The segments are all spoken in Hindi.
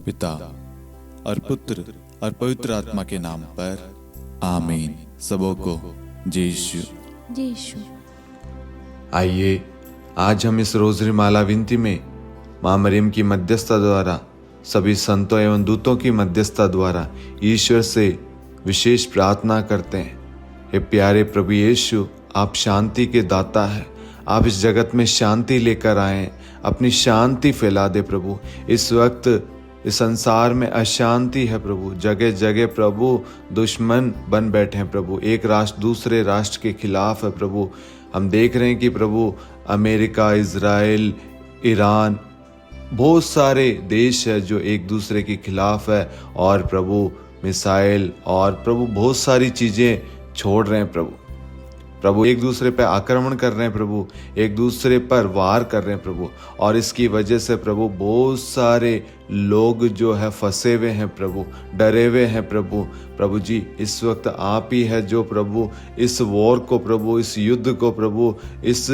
पिता और पुत्र और पवित्र आत्मा के नाम पर आमीन। सबों को जय यीशु। जय यीशु। आइए आज हम इस रोज़री माला विनती में माँ मरियम की मध्यस्थता द्वारा, सभी संतों एवं दूतों की मध्यस्थता द्वारा ईश्वर से विशेष प्रार्थना करते हैं। हे प्यारे प्रभु यीशु, आप शांति के दाता हैं। आप इस जगत में शांति लेकर आए, अपनी शांति फैला दे प्रभु। इस वक्त इस संसार में अशांति है प्रभु, जगह जगह प्रभु दुश्मन बन बैठे हैं प्रभु। एक राष्ट्र दूसरे राष्ट्र के खिलाफ है प्रभु। हम देख रहे हैं कि प्रभु अमेरिका, इजराइल, ईरान, बहुत सारे देश है जो एक दूसरे के खिलाफ है और प्रभु मिसाइल और प्रभु बहुत सारी चीज़ें छोड़ रहे हैं प्रभु एक दूसरे पर आक्रमण कर रहे हैं प्रभु, एक दूसरे पर वार कर रहे हैं प्रभु। और इसकी वजह से प्रभु बहुत सारे लोग जो है फंसे हुए हैं प्रभु, डरे हुए हैं प्रभु जी इस वक्त आप ही है जो प्रभु इस वॉर को, प्रभु इस युद्ध को, प्रभु इस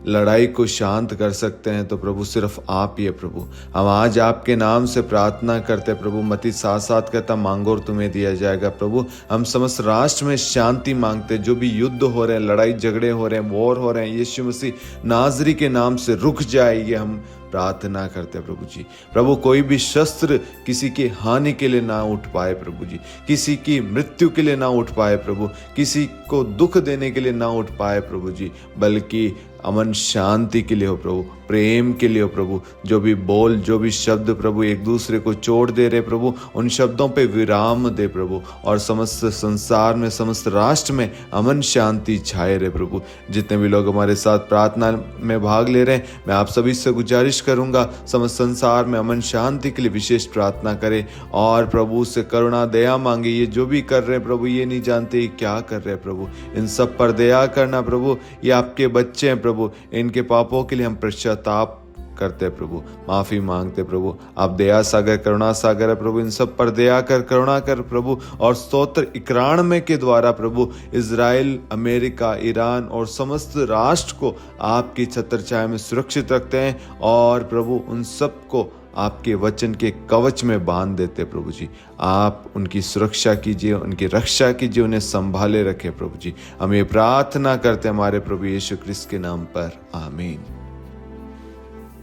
लड़ाई को शांत कर सकते हैं। तो प्रभु सिर्फ आप ही है प्रभु। हम आज आपके नाम से प्रार्थना करते प्रभु। मत्ती 7:7 कहता मांगो और तुम्हें दिया जाएगा प्रभु। हम समस्त राष्ट्र में शांति मांगते, जो भी युद्ध हो रहे हैं, लड़ाई झगड़े हो रहे हैं, वॉर हो रहे हैं, यीशु मसीह नाजरी के नाम से रुक जाए, ये हम प्रार्थना करते हैं प्रभु जी। प्रभु कोई भी शस्त्र किसी की हानि के लिए ना उठ पाए प्रभु जी, किसी की मृत्यु के लिए ना उठ पाए प्रभु, किसी को दुख देने के लिए ना उठ पाए प्रभु जी, बल्कि अमन शांति के लिए हो प्रभु, प्रेम के लिए हो प्रभु। जो भी बोल, जो भी शब्द प्रभु एक दूसरे को चोट दे रहे प्रभु, उन शब्दों पे विराम दे प्रभु। और समस्त संसार में, समस्त राष्ट्र में अमन शांति छाए रहे प्रभु। जितने भी लोग हमारे साथ प्रार्थना में भाग ले रहे हैं, मैं आप सभी से गुजारिश करूंगा समस्त संसार में अमन शांति के लिए विशेष प्रार्थना करें और प्रभु से करुणा दया मांगे। ये जो भी कर रहे हैं प्रभु, ये नहीं जानते क्या कर रहे हैं प्रभु, इन सब पर दया करना प्रभु। ये आपके बच्चे हैं प्रभु, इनके पापों के लिए हम पश्चाताप करते हैं प्रभु, माफी मांगते प्रभु। आप दया सागर, करुणा सागर है प्रभु, इन सब पर दया कर, करुणा कर प्रभु। और स्तोत्र इकराण में के द्वारा प्रभु इजराइल, अमेरिका, ईरान और समस्त राष्ट्र को आपकी छत्र छाया में सुरक्षित रखते हैं और प्रभु उन सब को आपके वचन के कवच में बांध देते प्रभु जी। आप उनकी सुरक्षा कीजिए, उनकी रक्षा कीजिए, उन्हें संभाले रखे प्रभु जी। हम ये प्रार्थना करते हमारे प्रभु यीशु क्रिस्त के नाम पर, आमीन।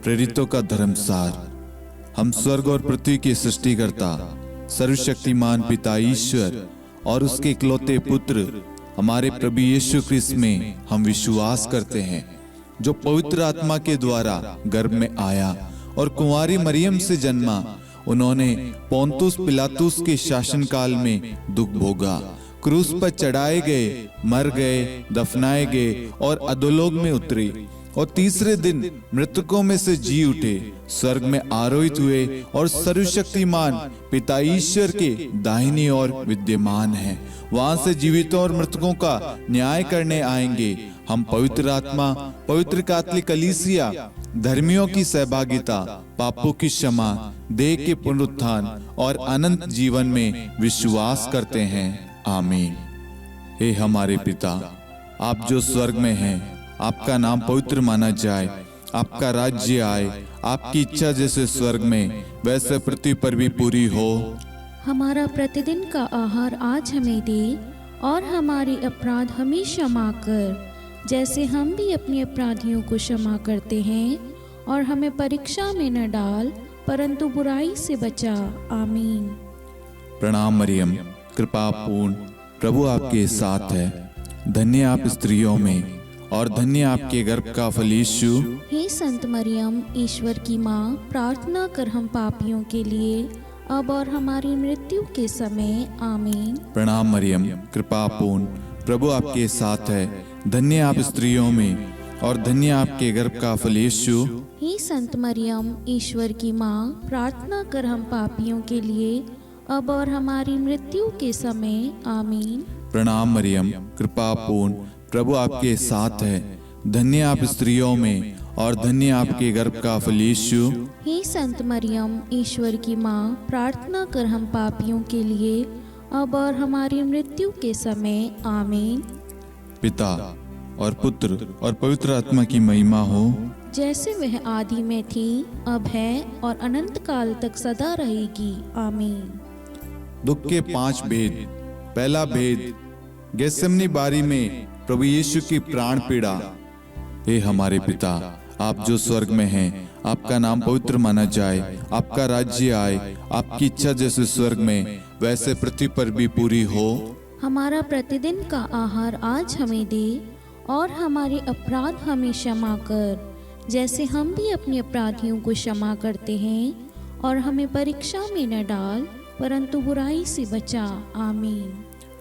प्रेरितों का धर्मसार। हम स्वर्ग और पृथ्वी के सृष्टिकर्ता सर्वशक्तिमान पिता ईश्वर और उसके इकलौते पुत्र हमारे प्रभु यीशु क्रिस्त में हम विश्वास करते हैं, जो पवित्र आत्मा के द्वारा गर्भ में आया और कुंवारी मरियम से जन्मा। उन्होंने पोंतुस पिलातुस के शासनकाल में दुख भोगा, क्रूस पर चढ़ाए गए, मर गए, दफनाए गए और अधोलोक में उतरे और तीसरे दिन मृतकों में से जी उठे, स्वर्ग में आरोहित हुए और सर्वशक्तिमान पिता ईश्वर के दाहिनी ओर विद्यमान हैं। वहां से जीवितों और मृतकों का न्याय करने आएंगे। हम पवित्र आत्मा, पवित्र कैथोलिक कलीसिया, धर्मियों की सहभागिता, पापों की क्षमा, देह के पुनरुत्थान और अनंत जीवन में विश्वास करते हैं, आमीन। हे हमारे पिता, आप जो स्वर्ग में हैं, आपका नाम पवित्र माना जाए, आपका राज्य आए, आपकी इच्छा जैसे स्वर्ग में वैसे पृथ्वी पर भी पूरी हो। हमारा प्रतिदिन का आहार आज हमें दे और हमारे अपराध हमें क्षमा कर, जैसे हम भी अपने अपराधियों को क्षमा करते हैं, और हमें परीक्षा में न डाल परंतु बुराई से बचा, आमीन। प्रणाम मरियम, कृपा पूर्ण, प्रभु आपके साथ है। धन्य आप स्त्रियों में और धन्य आपके गर्भ का फल यीशु। हे संत मरियम, ईश्वर की माँ, प्रार्थना कर हम पापियों के लिए, अब और हमारी मृत्यु के समय, आमीन। प्रणाम मरियम, कृपा पूर्ण, प्रभु आपके साथ है। धन्य आप स्त्रियों में और धन्य आपके गर्भ का फल यीशु। हे संत मरियम, ईश्वर की माँ, प्रार्थना कर हम पापियों के लिए, अब और हमारी मृत्यु के समय, आमीन। प्रणाम मरियम, कृपा पूर्ण, प्रभु आपके साथ है। धन्य आप स्त्रियों में और धन्य आपके गर्भ का फल यीशु। हे संत मरियम, ईश्वर की माँ, प्रार्थना कर हम पापियों के लिए, अब और हमारी मृत्यु के समय, आमीन। पिता और पुत्र और पवित्र आत्मा की महिमा हो, जैसे वह आदि में थी, अब है और अनंत काल तक सदा रहेगी। आमीन। दुख के 5 भेद। पहला भेद, गेत्सेमनी बारी में प्रभु यीशु की प्राण पीड़ा। हे हमारे पिता, आप जो स्वर्ग में हैं, आपका नाम पवित्र माना जाए, आपका राज्य आए, आपकी इच्छा जैसे स्वर्ग में वैसे पृथ्वी पर भी पूरी हो। हमारा प्रतिदिन का आहार आज हमें दे, और हमारे अपराध हमें क्षमा कर, जैसे हम भी अपने अपराधियों को क्षमा करते हैं, और हमें परीक्षा में न डाल, परंतु बुराई से बचा। आमीन।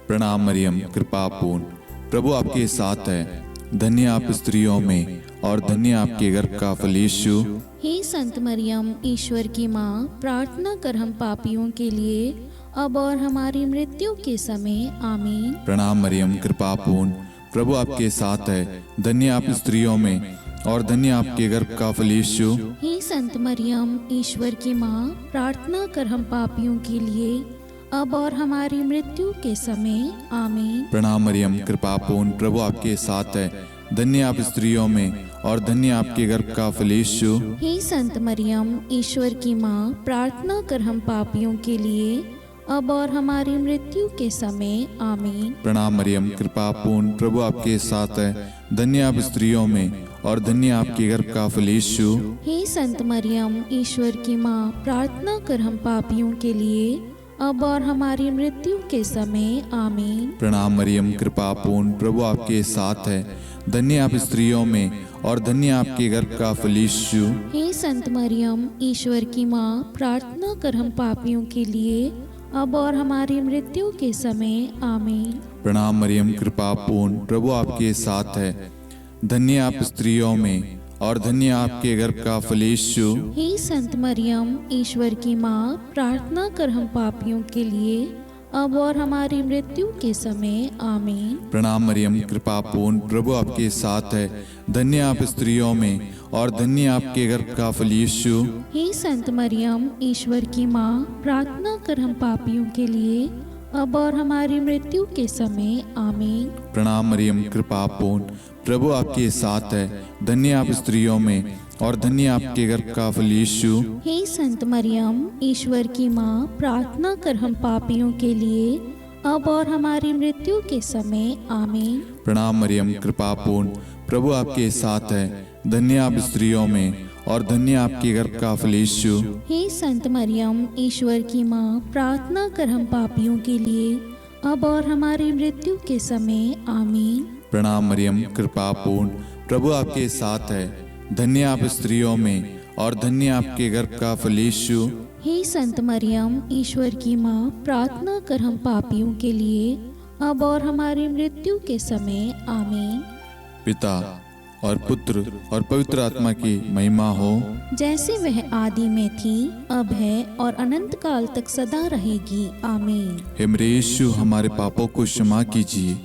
प्रणाम मरियम, कृपा पूर्ण, प्रभु आपके साथ है। धन्य आप स्त्रियों में, और धन्य आपके गर्भ का फल यीशु। हे संत मरियम, ईश्वर की माँ, प्रार्थना कर हम पापियों के लिए, अब और हमारी मृत्यु के समय। आमीन। प्रणाम मरियम, कृपा पूर्ण, प्रभु आपके साथ है। धन्य आप स्त्रियों में, और धन्य आपके गर्भ का फल यीशु। हे संत मरियम, ईश्वर की माँ, प्रार्थना कर हम पापियों के लिए, अब और हमारी मृत्यु के समय। आमीन। प्रणाम मरियम, कृपा पूर्ण, प्रभु आपके साथ है। धन्य आप स्त्रियों में, और धन्य आपके गर्भ का फल यीशु। हे संत मरियम, ईश्वर की माँ, प्रार्थना कर हम पापियों के लिए, अब और हमारी मृत्यु के समय। आमीन। प्रणाम मरियम, कृपा पूर्ण, प्रभु आपके साथ है। धन्य आप स्त्रियों में, और धन्य आपके गर्भ का फल यीशु। हे संत मरियम, ईश्वर की माँ, प्रार्थना कर हम पापियों के लिए, अब और हमारी मृत्यु के समय। आमीन। प्रणाम मरियम, कृपा पूर्ण, प्रभु आपके साथ है। धन्य आप स्त्रियों में, और धन्य आपके गर्भ का फल यीशु। हे संत मरियम, ईश्वर की माँ, प्रार्थना कर हम पापियों के लिए, अब और हमारी मृत्यु के समय। आमीन। प्रणाम मरियम, कृपा पूर्ण, प्रभु आपके साथ है। धन्य आप स्त्रियों में, और धन्य आपके गर्भ का फल यीशु। हे संत मरियम, ईश्वर की माँ, प्रार्थना कर हम पापियों के लिए, अब और हमारी मृत्यु के समय। आमीन। प्रणाम मरियम, कृपा पूर्ण, प्रभु आपके साथ है। धन्य आप स्त्रियों में, और धन्य आपके गर्भ का फल यीशु। हे संत मरियम, ईश्वर की माँ, प्रार्थना कर हम पापियों के लिए, अब और हमारी मृत्यु के समय। आमीन। प्रणाम मरियम, कृपा पूर्ण, प्रभु आपके साथ है। धन्य आप स्त्रियों में, और धन्य आपके गर्भ का फल यीशु। हे संत मरियम, ईश्वर की माँ, प्रार्थना कर हम पापियों के लिए, अब और हमारी मृत्यु के समय। आमीन। प्रणाम मरियम, कृपा पूर्ण, प्रभु आपके साथ है। धन्य आप स्त्रियों में, और धन्य आपके गर्भ का फल यीशु। हे संत मरियम, ईश्वर की माँ, प्रार्थना कर हम पापियों के लिए, अब और हमारी मृत्यु के समय। आमीन। प्रणाम मरियम, कृपा पूर्ण, प्रभु आपके साथ है। धन्य आप स्त्रियों में, और धन्य आपके गर्भ का फल यीशु। हे संत मरियम, ईश्वर की माँ, प्रार्थना कर हम पापियों के लिए, अब और हमारी मृत्यु के समय। आमीन। पिता और पुत्र और पवित्र आत्मा की महिमा हो, जैसे वह आदि में थी, अब है और अनंत काल तक सदा रहेगी। आमीन। हे मेरे यीशु, हमारे पापों को क्षमा कीजिए,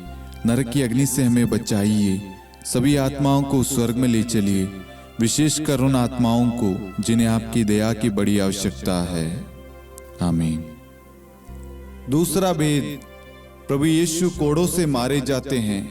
नरक की अग्नि से हमें बचाइए, सभी आत्माओं को स्वर्ग में ले चलिए, विशेषकर उन आत्माओं को जिन्हें आपकी दया की बड़ी आवश्यकता है। आमीन। दूसरा भेद, प्रभु यीशु कोड़ों से मारे जाते हैं।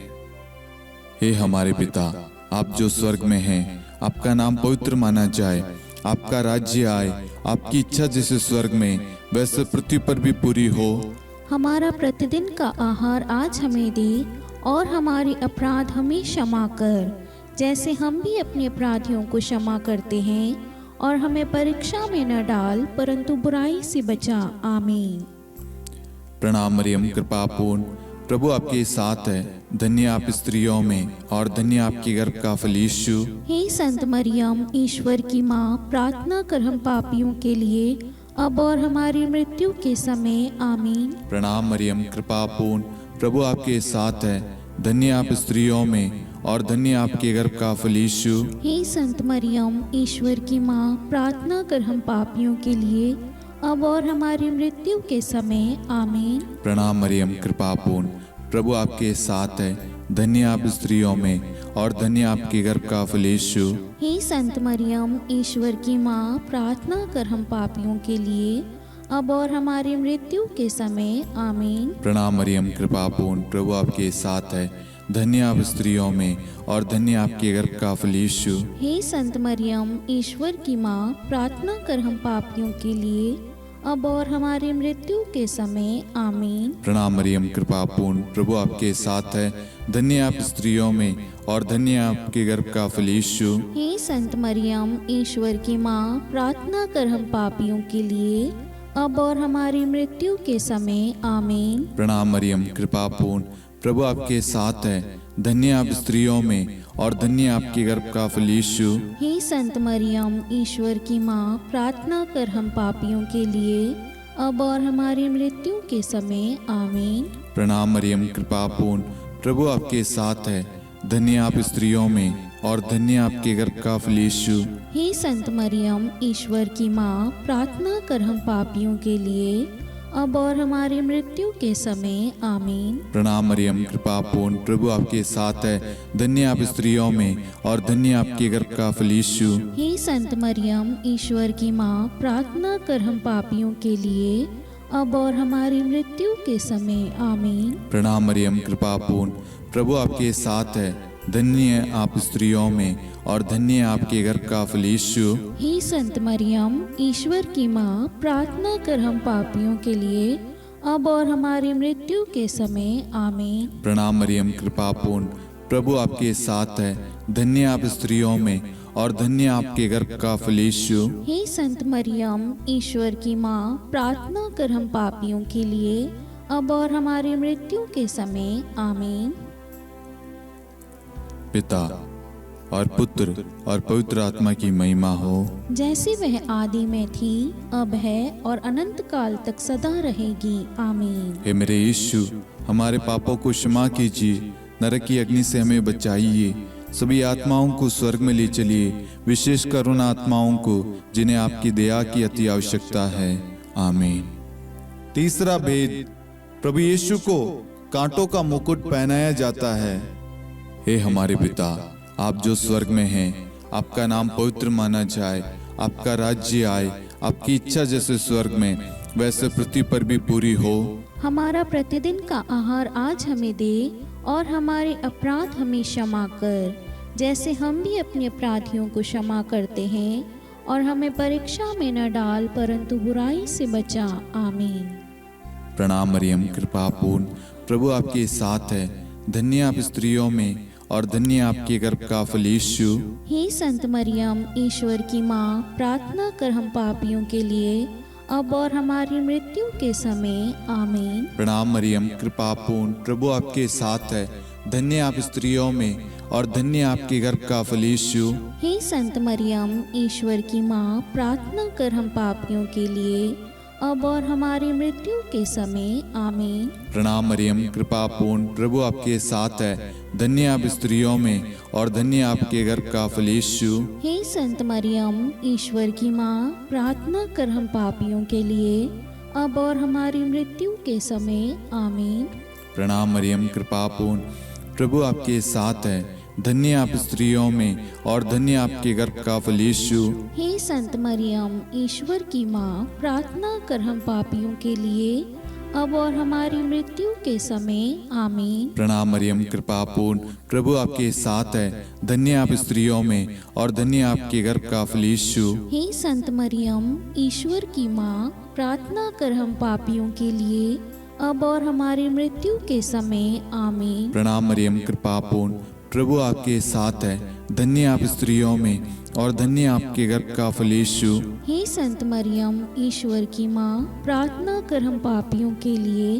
हे हमारे पिता, आप जो स्वर्ग में हैं, आपका नाम पवित्र माना जाए, आपका राज्य आए, आपकी इच्छा जैसे स्वर्ग में वैसे पृथ्वी पर भी पूरी हो। हमारा प्रतिदिन का आहार आज हमें दे, और हमारे अपराध हमें क्षमा कर, जैसे हम भी अपने अपराधियों को क्षमा करते हैं, और हमें परीक्षा में न डाल, परंतु बुराई से बचा। आमीन। प्रणाम मरियम, कृपा पूर्ण, प्रभु आपके साथ है। धन्य आप स्त्रियों में, और धन्य आपके गर्भ का फल यीशु। हे संत मरियम, ईश्वर की माँ, प्रार्थना कर हम पापियों के लिए, अब और हमारी मृत्यु के समय। आमीन। प्रणाम मरियम, कृपा पूर्ण, प्रभु आपके साथ है। धन्य आप स्त्रियों में, और धन्य आपके गर्भ का फल यीशु। हे संत मरियम, ईश्वर की माँ, प्रार्थना कर हम पापियों के लिए, अब और हमारी मृत्यु के समय। आमीन। प्रणाम मरियम, कृपा पूर्ण, प्रभु आपके साथ है। धन्य आप स्त्रियों में, और धन्य आपके गर्भ का फल यीशु। हे संत मरियम, ईश्वर की माँ, प्रार्थना कर हम पापियों के लिए, अब और हमारी मृत्यु के समय आमीन। प्रणाम मरियम, कृपा पूर्ण, प्रभु आपके साथ है। धन्य आप स्त्रियों में और धन्य आपके गर्भ का फल यीशु। हे संत मरियम, ईश्वर की माँ, प्रार्थना कर हम पापियों के लिए, अब और हमारी मृत्यु के समय आमीन। प्रणाम मरियम, कृपा पूर्ण, प्रभु आपके साथ है। धन्य आप स्त्रियों में और धन्य आपके गर्भ का फल यीशु। हे संत मरियम, ईश्वर की माँ, प्रार्थना कर हम पापियों के लिए, अब और हमारी मृत्यु के समय आमीन। प्रणाम मरियम, कृपा पूर्ण, प्रभु आपके साथ है। धन्य आप स्त्रियों में और धन्य आपके गर्भ का फल यीशु। हे संत मरियम, ईश्वर की माँ, प्रार्थना कर हम पापियों के लिए, अब और हमारी मृत्यु के समय आमीन। प्रणाम मरियम, कृपा पूर्ण, प्रभु आपके साथ है। धन्य आप स्त्रियों में और धन्य आपके गर्भ का फल यीशु। हे संत मरियम, ईश्वर की माँ, प्रार्थना कर हम पापियों के लिए, अब और हमारी मृत्यु के समय आमीन। प्रणाम मरियम, कृपा पूर्ण, प्रभु आपके साथ है। धन्य आप स्त्रियों में और धन्य आपके गर्भ का फल यीशु। हे संत मरियम, ईश्वर की माँ, प्रार्थना कर हम पापियों के लिए, अब और हमारी मृत्यु के समय आमीन। प्रणाम मरियम, कृपा पूर्ण, प्रभु आपके साथ है। धन्य आप स्त्रियों में और धन्य आपके गर्भ का फल यीशु। हे संत मरियम, ईश्वर की माँ, प्रार्थना कर हम पापियों के लिए, अब और हमारी मृत्यु के समय आमीन। प्रणाम मरियम, कृपा पूर्ण, प्रभु आपके साथ है। धन्य आप स्त्रियों में और धन्य आपके गर्भ का फल यीशु। हे संत मरियम, ईश्वर की माँ, प्रार्थना कर हम पापियों के लिए, अब और हमारी मृत्यु के समय आमीन। पिता और पुत्र और पवित्र आत्मा की महिमा हो, जैसे वह आदि में थी, अब है और अनंत काल तक सदा रहेगी आमीन। हे मेरे यीशु, हमारे पापों को क्षमा कीजिए, नरक की अग्नि से हमें बचाइए, सभी आत्माओं को स्वर्ग में ले चलिए, विशेषकर उन आत्माओं को जिन्हें आपकी दया की अति आवश्यकता है। आमीन। तीसरा भेद, प्रभु यीशु को कांटों का मुकुट पहनाया जाता है। हे हमारे पिता, आप जो स्वर्ग में हैं, आपका नाम पवित्र माना जाए, आपका राज्य आए, आपकी इच्छा जैसे स्वर्ग में वैसे पृथ्वी पर भी पूरी हो। हमारा प्रतिदिन का आहार आज हमें दे, और हमारे अपराध हमें क्षमा कर, जैसे हम भी अपने अपराधियों को क्षमा करते हैं, और हमें परीक्षा में न डाल, परंतु बुराई से बचा। आमीन। प्रणाम मरियम, कृपा पूर्ण, प्रभु आपके साथ है। धन्य आप स्त्रियों में और धन्य आपके गर्भ का फल यीशु। हे संत मरियम, ईश्वर की माँ, प्रार्थना कर हम पापियों के लिए, अब और हमारी मृत्यु के समय आमीन। प्रणाम मरियम, कृपा पूर्ण, प्रभु आपके साथ है। धन्य आप स्त्रियों में और धन्य आपके गर्भ का फल यीशु। हे संत मरियम, ईश्वर की माँ, प्रार्थना कर हम पापियों के लिए, अब और हमारी मृत्यु के समय आमीन। प्रणाम मरियम, कृपा पूर्ण, प्रभु आपके साथ है। धन्य आप स्त्रियों में और धन्य आपके गर्भ का फल यीशु। हे संत मरियम, ईश्वर की माँ, प्रार्थना कर हम पापियों के लिए, अब और हमारी मृत्यु के समय आमीन। प्रणाम मरियम, कृपा पूर्ण, प्रभु आपके साथ है। धन्य आप स्त्रियों में और धन्य आपके गर्भ का फल यीशु। हे संत मरियम, ईश्वर की माँ, प्रार्थना कर हम पापियों के लिए, अब और हमारी मृत्यु के समय आमीन। प्रणाम मरियम, कृपा पूर्ण, प्रभु आपके साथ है। धन्य आप स्त्रियों में और धन्य आपके गर्भ का फल यीशु। हे संत मरियम, ईश्वर की माँ, प्रार्थना कर हम पापियों के लिए, अब और हमारी मृत्यु के समय आमीन। प्रणाम मरियम, कृपा पूर्ण, प्रभु आपके साथ है। धन्य आप स्त्रियों में और धन्य आपके गर्भ का फल यीशु। हे संत मरियम, ईश्वर की माँ, प्रार्थना कर हम पापियों के लिए,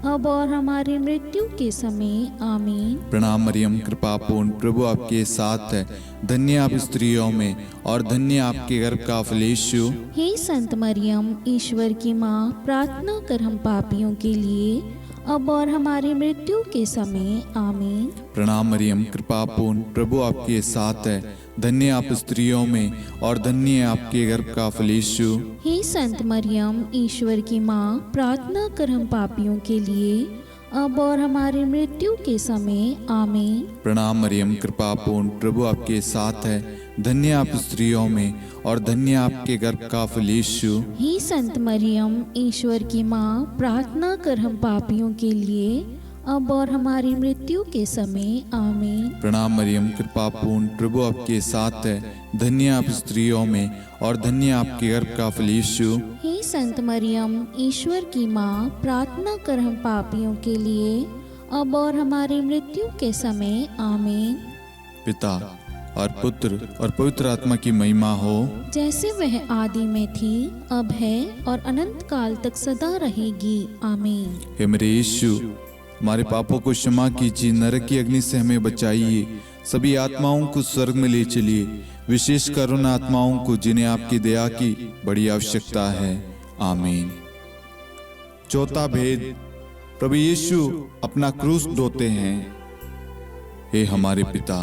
अब और हमारी मृत्यु के समय आमीन। प्रणाम मरियम, कृपा पूर्ण, प्रभु आपके साथ है। धन्य आप स्त्रियों में और धन्य आपके गर्भ का फल यीशु। हे संत मरियम, ईश्वर की माँ, प्रार्थना कर हम पापियों के लिए, अब और हमारी मृत्यु के समय आमीन। प्रणाम मरियम, कृपा पूर्ण, प्रभु आपके साथ है। धन्य आप स्त्रियों में और धन्य आपके गर्भ का फल यीशु। हे संत मरियम, ईश्वर की माँ, प्रार्थना कर हम पापियों के लिए, अब और हमारी मृत्यु के समय आमीन। प्रणाम मरियम, कृपा पूर्ण, प्रभु आपके साथ है। धन्य आप स्त्रियों में और धन्य आपके गर्भ का फल यीशु। हे संत मरियम, ईश्वर की माँ, प्रार्थना कर हम पापियों के लिए अब और हमारी मृत्यु के समय आमीन। प्रणाम मरियम, कृपा पूर्ण, प्रभु आपके साथ है। धन्य आप स्त्रियों में और धन्य आपके गर्भ का फल यीशु। हे संत मरियम, ईश्वर की माँ, प्रार्थना कर हम पापियों के लिए अब और हमारी मृत्यु के समय आमीन। पिता और पुत्र और पवित्र आत्मा की महिमा हो, जैसे वह आदि में थी, अब है और अनंत काल तक सदा रहेगी आमीन। हे मेरे यीशु, हमारे पापों को क्षमा कीजिए, नरक की अग्नि से हमें बचाइए, सभी आत्माओं को स्वर्ग में ले चलिए, विशेषकर उन आत्माओं को जिन्हें आपकी दया की बड़ी आवश्यकता है। आमीन। चौथा भेद, प्रभु यीशु अपना क्रूस ढोते हैं। हे हमारे पिता,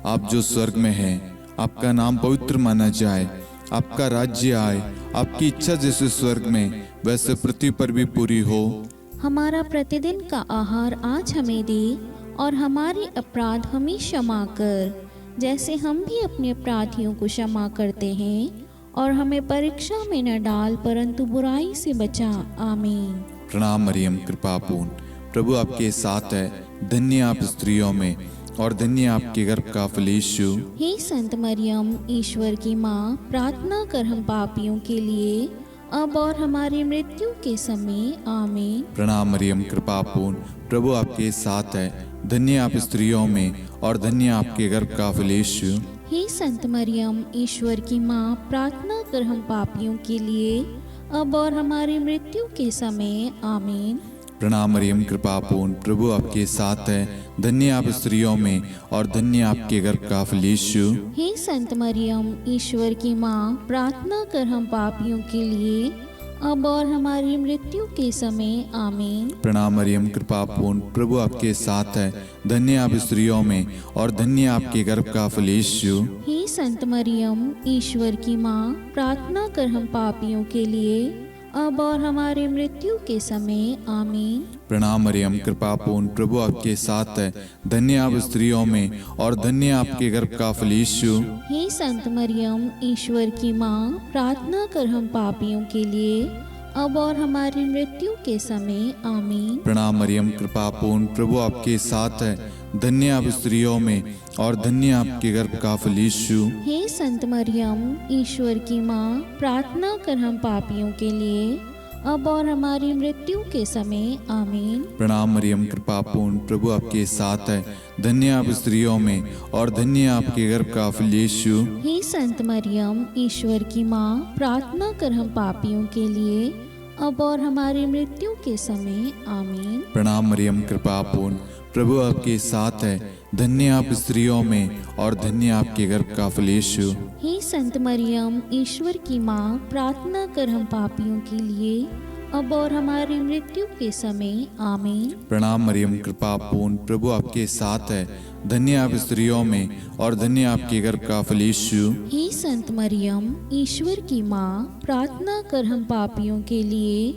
आप जो स्वर्ग में हैं, आपका नाम पवित्र माना जाए, आपका राज्य आए, आपकी इच्छा जैसे स्वर्ग में वैसे पृथ्वी पर भी पूरी हो। हमारा प्रतिदिन का आहार आज हमें दे और हमारे अपराध हमें क्षमा कर, जैसे हम भी अपने अपराधियों को क्षमा करते हैं, और हमें परीक्षा में न डाल परंतु बुराई से बचा। आमीन। प्रणाम मरियम, कृपा पूर्ण, प्रभु आपके साथ है। धन्य आप स्त्रियों में और धन्य आपके गर्भ का फल यीशु। हे संत मरियम, ईश्वर की माँ, प्रार्थना कर हम पापियों के लिए अब और हमारी मृत्यु के समय आमीन। प्रणाम मरियम, कृपा पूर्ण, प्रभु आपके साथ है। धन्य आप स्त्रियों में और धन्य आपके गर्भ का फल यीशु। हे संत मरियम, ईश्वर की माँ, प्रार्थना कर हम पापियों के लिए अब और हमारी मृत्यु के समय आमीन। प्रणाम मरियम, कृपा पूर्ण, प्रभु आपके साथ है। धन्य आप स्त्रियों में और धन्य आपके गर्भ का फल यीशु। हे संत मरियम, ईश्वर की माँ, प्रार्थना कर हम पापियों के लिए अब और हमारी मृत्यु के समय आमीन। प्रणाम मरियम, कृपा पूर्ण, प्रभु आपके साथ है। धन्य आप स्त्रियों में और धन्य आपके गर्भ का फल यीशु। हे संत मरियम, ईश्वर की माँ, प्रार्थना कर हम पापियों के लिए अब और हमारी मृत्यु के समय आमीन। प्रणाम मरियम, कृपा पूर्ण, प्रभु आपके साथ है। धन्य आप स्त्रियों में और धन्य आपके गर्भ का फल यीशु। हे संत मरियम, ईश्वर की माँ, प्रार्थना कर हम पापियों के लिए अब और हमारी मृत्यु के समय आमीन। प्रणाम मरियम, कृपा पूर्ण, प्रभु आपके साथ है। धन्य आप स्त्रियों में और धन्य आपके गर्भ का फल यीशु। हे संत मरियम, ईश्वर की माँ, प्रार्थना कर हम पापियों के लिए अब और हमारी मृत्यु के समय आमीन। प्रणाम मरियम, कृपा पूर्ण, प्रभु आपके साथ है। धन्य आप स्त्रियों में और धन्य आपके गर्भ का फल यीशु। हे संत मरियम, ईश्वर की माँ, प्रार्थना कर हम पापियों के लिए अब और हमारी मृत्यु के समय आमीन। प्रणाम मरियम, कृपा पूर्ण, प्रभु आपके साथ है। धन्य आप स्त्रियों में और धन्य आपके गर्भ का फल यीशु। हे संत मरियम, ईश्वर की माँ, प्रार्थना कर हम पापियों के लिए अब और हमारी मृत्यु के समय आमीन। प्रणाम मरियम, कृपा पूर्ण, प्रभु आपके साथ है। धन्य आप स्त्रियों में और धन्य आपके गर्भ का फल यीशु। हे संत मरियम, ईश्वर की माँ, प्रार्थना कर हम पापियों के लिए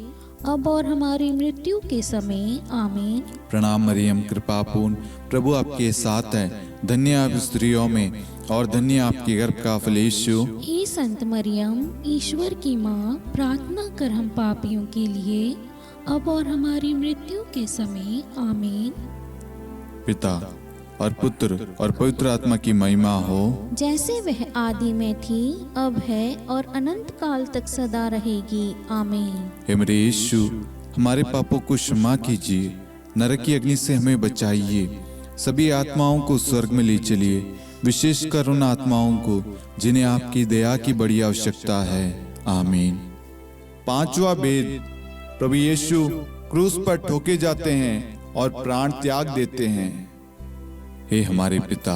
अब और हमारी मृत्यु के समय आमीन। प्रणाम मरियम, कृपा पूर्ण, प्रभु आपके साथ है। धन्य आप स्त्रियों में और धन्य आपके गर्भ का फल यीशु। हे संत मरियम, ईश्वर की माँ, प्रार्थना कर हम पापियों के लिए अब और हमारी मृत्यु के समय आमीन। पिता और पुत्र और पवित्र आत्मा की महिमा हो, जैसे वह आदि में थी, अब है और अनंत काल तक सदा रहेगी आमीन। हे मेरे यीशु, हमारे पापों को क्षमा कीजिए, नरक की अग्नि से हमें बचाइए, सभी आत्माओं को स्वर्ग में ले चलिए, विशेषकर उन आत्माओं को जिन्हें आपकी दया की बड़ी आवश्यकता है। आमीन। पांचवा भेद, प्रभु यीशु क्रूस पर ठोके जाते हैं और प्राण त्याग देते हैं। हे हमारे पिता,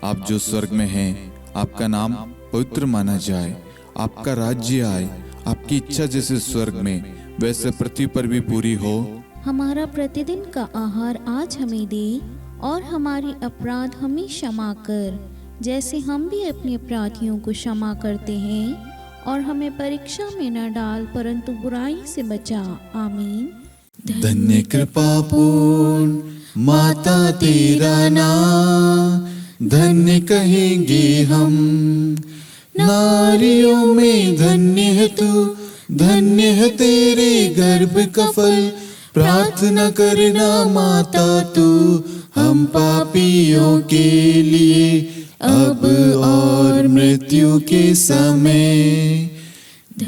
आप जो स्वर्ग में हैं, आपका नाम पवित्र माना जाए, आपका राज्य आए, आपकी इच्छा जैसे स्वर्ग में वैसे पृथ्वी पर भी पूरी हो। हमारा प्रतिदिन का आहार आज हमें दे और हमारे अपराध हमें क्षमा कर, जैसे हम भी अपने अपराधियों को क्षमा करते हैं, और हमें परीक्षा में न डाल परंतु बुराई से बचा। आमीन। धन्य कृपा पूर्ण माता तेरा नाम, धन्य कहेंगे हम। नारियों में धन्य है तू, धन्य है तेरे गर्भ का फल। प्रार्थना करना माता तू हम पापियों के लिए, अब और मृत्यु के समय।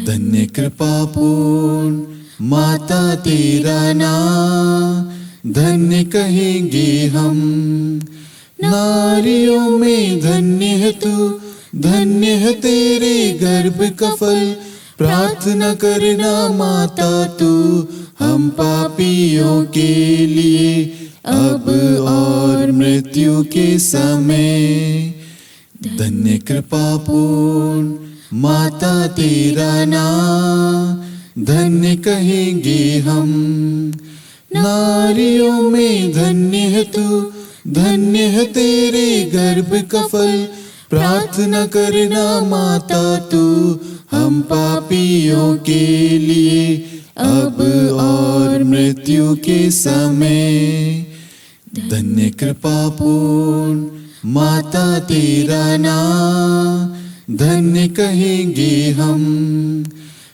धन्य कृपा पूर्ण माता तेरा नाम, धन्य कहेंगे हम। नारियों में धन्य है तू, धन्य है तेरे गर्भ का फल। प्रार्थना करना माता तू हम पापियों के लिए, अब और मृत्यु के समय। धन्य कृपा पूर्ण माता तेरा नाम, धन्य कहेंगे हम। नारियों में धन्य है तू, धन्य है तेरे गर्भ का फल। प्रार्थना करना माता तू हम पापियों के लिए, अब और मृत्यु के समय। धन्य कृपा पूर्ण माता तेरा नाम, धन्य कहेंगे हम।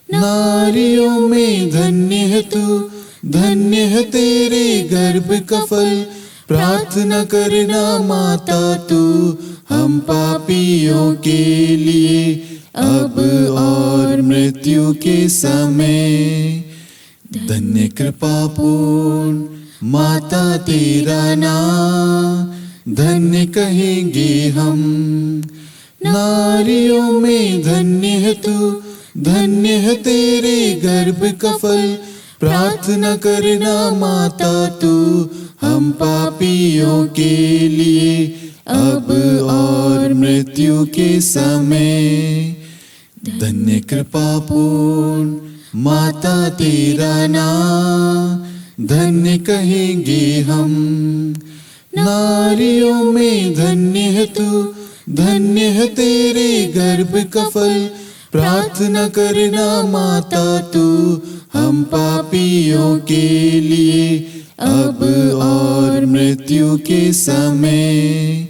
नारियों में धन्य है तू, धन्य है तेरे गर्भ का फल। प्रार्थना करना माता तू हम पापियों के लिए, अब और मृत्यु के समय। धन्य कृपा पूर्ण माता तेरा नाम, धन्य कहेंगे हम। नारियों में धन्य है तू, धन्य है तेरे गर्भ का फल। प्रार्थना करना माता तू हम पापियों के लिए, अब और मृत्यु के समय। धन्य कृपा पूर्ण माता तेरा नाम, धन्य कहेंगे हम। नारियों में धन्य है तू, धन्य है तेरे गर्भ का फल। प्रार्थना करना माता तू हम पापियों के लिए, अब और मृत्यु के समय।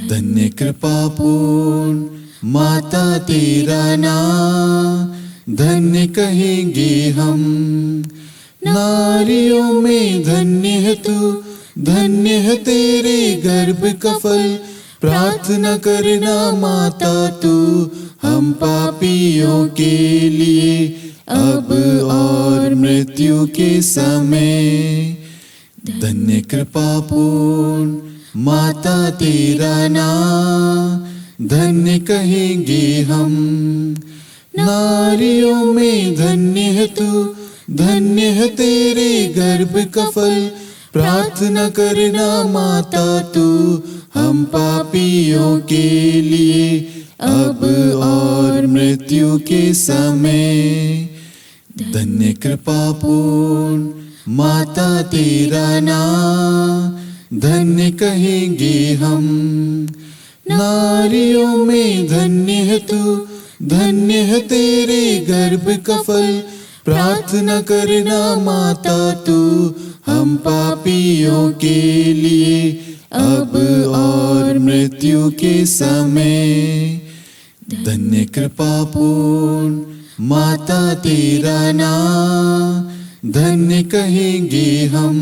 धन्य कृपा पूर्ण माता तेरा नाम, धन्य कहेंगे हम। नारियों में धन्य है तू, धन्य है तेरे गर्भ का फल। प्रार्थना करना माता तू हम पापियों के लिए, अब और मृत्यु के समय। धन्य कृपा पूर्ण माता तेरा नाम, धन्य कहेंगे हम। नारियों में धन्य है तू, धन्य है तेरे गर्भ का फल। प्रार्थना करना माता तू हम पापियों के लिए, अब और मृत्यु के समय। धन्य कृपा पूर्ण माता तेरा नाम, धन्य कहेंगे हम। नारियों में धन्य है तू, धन्य है तेरे गर्भ का फल। प्रार्थना करना माता तू हम पापियों के लिए, अब और मृत्यु के समय। धन्य कृपा पूर्ण माता तेरा नाम, धन्य कहेंगे हम।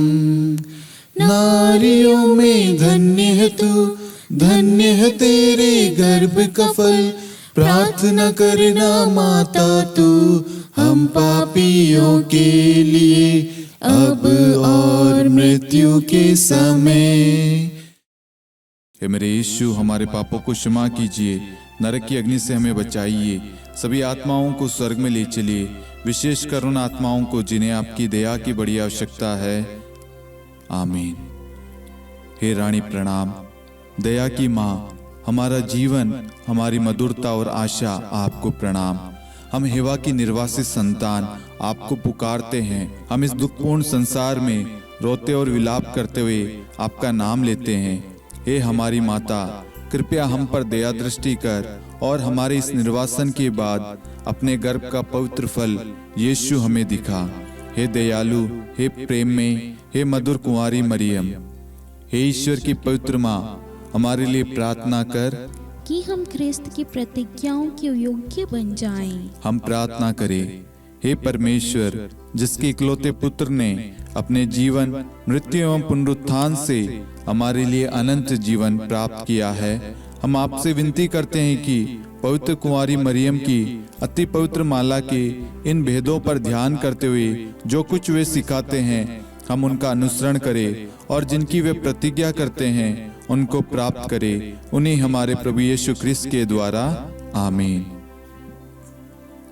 नारियों में धन्य है तू, धन्य है तेरे गर्भ का फल। प्रार्थना करना माता तू हम पापियों के लिए, अब और मृत्यु के समय। हे मेरे यीशु, हमारे पापों को क्षमा कीजिए, नरक की अग्नि से हमें बचाइए, सभी आत्माओं को स्वर्ग में ले चलिए, विशेषकर उन आत्माओं को जिन्हें आपकी दया की बड़ी आवश्यकता है। आमीन। हे रानी प्रणाम, दया की माँ, हमारा जीवन, हमारी मधुरता और आशा आपको प्रणाम। हम हेवा की निर्वासित संतान आपको पुकारते हैं। हम इस दुखपूर्ण संसार में रोते और विलाप करते हुए आपका नाम लेते हैं। हे हमारी माता, कृपया हम पर दया दृष्टि कर और हमारे इस निर्वासन के बाद अपने गर्भ का पवित्र फल यीशु हमें दिखा। हे दयालु, हे प्रेम में, हे मधुर कुंवारी मरियम, हे ईश्वर की पवित्र माँ, हमारे लिए प्रार्थना कर। कि हम ख्रिस्त की प्रतिज्ञाओं के योग्य बन जाएं। हम प्रार्थना करें। हे परमेश्वर, जिसके इकलौते पुत्र ने अपने जीवन, मृत्यु एवं पुनरुत्थान से हमारे लिए अनंत जीवन प्राप्त किया है, हम आपसे विनती करते हैं कि पवित्र कुंवारी मरियम की अति पवित्र माला के इन भेदों पर ध्यान करते हुए जो कुछ वे सिखाते हैं, हम उनका अनुसरण करें और जिनकी वे प्रतिज्ञा करते हैं उनको प्राप्त करें। उन्हीं हमारे प्रभु यीशु ख्रिस्त के द्वारा, आमीन।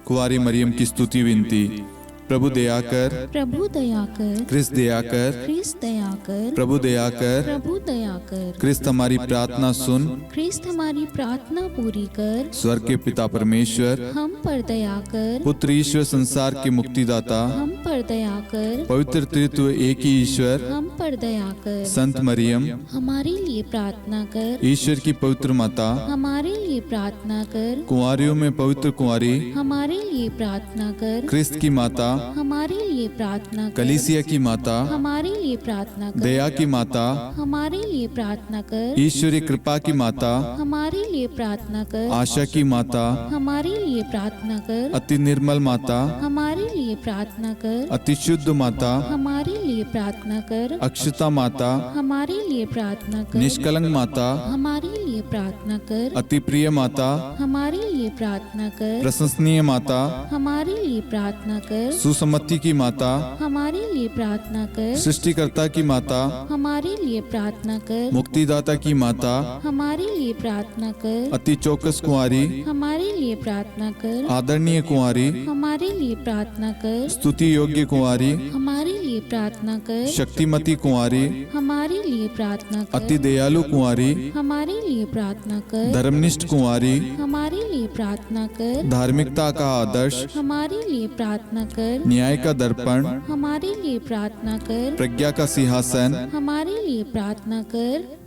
कुंवारी मरियम की स्तुति विनती। प्रभु दया कर, प्रभु दया कर, ख्रिस्त दया कर, ख्रिस्त दया कर, प्रभु दया कर, प्रभु दया कर, ख्रिस्त हमारी प्रार्थना सुन। ख्रिस्त हमारी प्रार्थना पूरी कर, स्वर्ग के पिता परमेश्वर, हम पर दया कर, पुत्र ईश्वर संसार के मुक्तिदाता, हम पर दया कर, पवित्र त्रित्व एक ही ईश्वर, हम पर दया कर, संत मरियम, हमारे लिए प्रार्थना कर, ईश्वर की पवित्र माता, हमारे लिए प्रार्थना कर, कुंवारियों में पवित्र कुंवारी, हमारे लिए प्रार्थना कर, ख्रिस्त की माता, हमारे लिए प्रार्थना कर, कलीसिया की माता, हमारे लिए प्रार्थना कर, दया की माता, हमारे लिए प्रार्थना कर, ईश्वरी कृपा की माता, हमारे लिए प्रार्थना कर, आशा की माता, हमारे लिए प्रार्थना कर, अति निर्मल माता, हमारे लिए प्रार्थना कर, अति शुद्ध माता, हमारे लिए प्रार्थना कर, अक्षता माता, हमारे लिए प्रार्थना कर, निष्कलंक माता, हमारे लिए प्रार्थना कर, अति प्रिय माता, हमारे लिए प्रार्थना कर, प्रशंसनीय माता, हमारे लिए प्रार्थना कर, सुसम्मति की माता, हमारे लिए प्रार्थना कर, सृष्टिकर्ता की माता, हमारे लिए प्रार्थना कर, मुक्तिदाता की माता, हमारे लिए प्रार्थना कर, अति चौकस कुंवारी, हमारे लिए प्रार्थना कर, आदरणीय कुंवारी, हमारे लिए प्रार्थना कर, स्तुति योग्य कुंवारी, हमारे लिए प्रार्थना कर, शक्तिमती कुंवारी, हमारे लिए प्रार्थना कर, अति दयालु कुंवारी, हमारे लिए प्रार्थना कर, धर्मनिष्ठ कुंवारी, हमारे लिए प्रार्थना कर, धार्मिकता का आदर्श, हमारे लिए प्रार्थना कर, न्याय का दर्पण, हमारे लिए प्रार्थना कर, प्रज्ञा का सिंहासन, हमारे लिए प्रार्थना कर,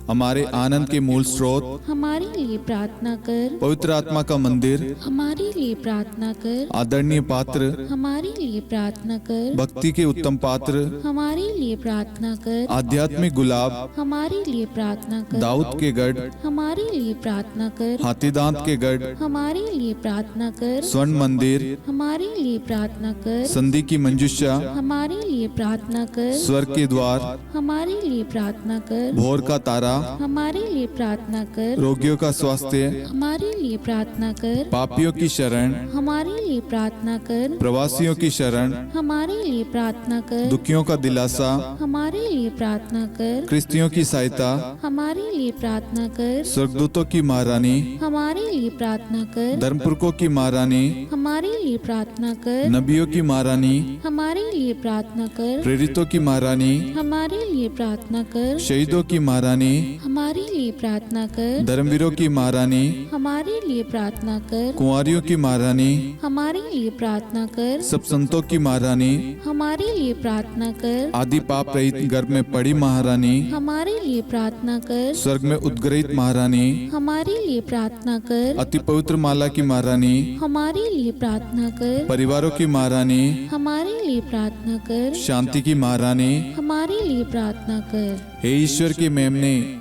हमारे आनंद के मूल स्रोत, हमारे लिए प्रार्थना कर, पवित्र आत्मा का मंदिर, हमारे लिए प्रार्थना कर, आदरणीय पात्र, हमारे लिए प्रार्थना कर, भक्ति के उत्तम पात्र, हमारे लिए प्रार्थना कर, आध्यात्मिक गुलाब, हमारे लिए प्रार्थना कर, दाऊद के गढ़, हमारे लिए प्रार्थना कर, हाथीदांत के गढ़, हमारे लिए प्रार्थना कर, स्वर्ण मंदिर, हमारे लिए प्रार्थना कर, संधि की मंजुषा, हमारे लिए प्रार्थना कर, स्वर्ग के द्वार, हमारे लिए प्रार्थना कर, भोर का तारा, हमारे लिए प्रार्थना कर, रोगियों का स्वास्थ्य, हमारे लिए प्रार्थना कर, पापियों की शरण, हमारे लिए प्रार्थना कर, प्रवासियों की शरण, हमारे लिए प्रार्थना कर, दुखियों का दिलासा, हमारे लिए प्रार्थना कर, क्रिस्तियों की सहायता, हमारे लिए प्रार्थना कर, स्वर्गदूतों की महारानी, हमारे लिए प्रार्थना कर, धर्मपुरखों की महारानी, हमारे लिए प्रार्थना कर, नबियों की महारानी, हमारे लिए प्रार्थना कर, प्रेरितों की महारानी, हमारे लिए प्रार्थना कर, शहीदों की महारानी, हमारे लिए प्रार्थना कर, धर्मवीरों की महारानी, हमारे लिए प्रार्थना कर, कुंवारियों की महारानी, हमारे लिए प्रार्थना कर, सब संतों की महारानी, हमारे लिए प्रार्थना कर, आदि पाप रहित गर्भ में पड़ी महारानी, हमारे लिए प्रार्थना कर, स्वर्ग में उद्गृहित महारानी, हमारे लिए प्रार्थना कर, अति पवित्र माला की महारानी, हमारे लिए प्रार्थना कर, परिवारों की महारानी, हमारे लिए प्रार्थना कर, शांति की महारानी, हमारे लिए प्रार्थना कर। हे ईश्वर के मेमने,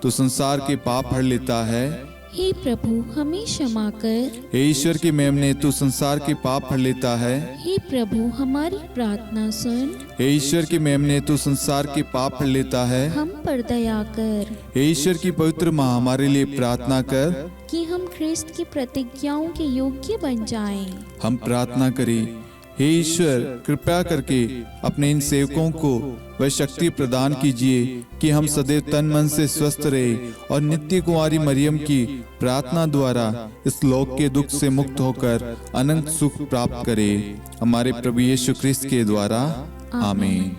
तो संसार के पाप हर लेता है। हे प्रभु हमें क्षमा कर। हे ईश्वर के मेमने, तू संसार के पाप हर लेता है। हे प्रभु हमारी प्रार्थना सुन। हे ईश्वर के मेमने, तू संसार के पाप हर लेता है। हम पर दया कर हे ईश्वर की पवित्र माँ, हमारे लिए प्रार्थना कर कि हम ख्रिस्त की प्रतिज्ञाओं के योग्य बन जाएं। हम प्रार्थना करें। हे ईश्वर, कृपया करके अपने इन सेवकों को वह शक्ति प्रदान कीजिए कि हम सदैव तन मन से स्वस्थ रहे और नित्य कुंवारी मरियम की प्रार्थना द्वारा इस लोक के दुख से मुक्त होकर अनंत सुख प्राप्त करें। हमारे प्रभु यीशु ख्रिस्त के द्वारा, आमीन।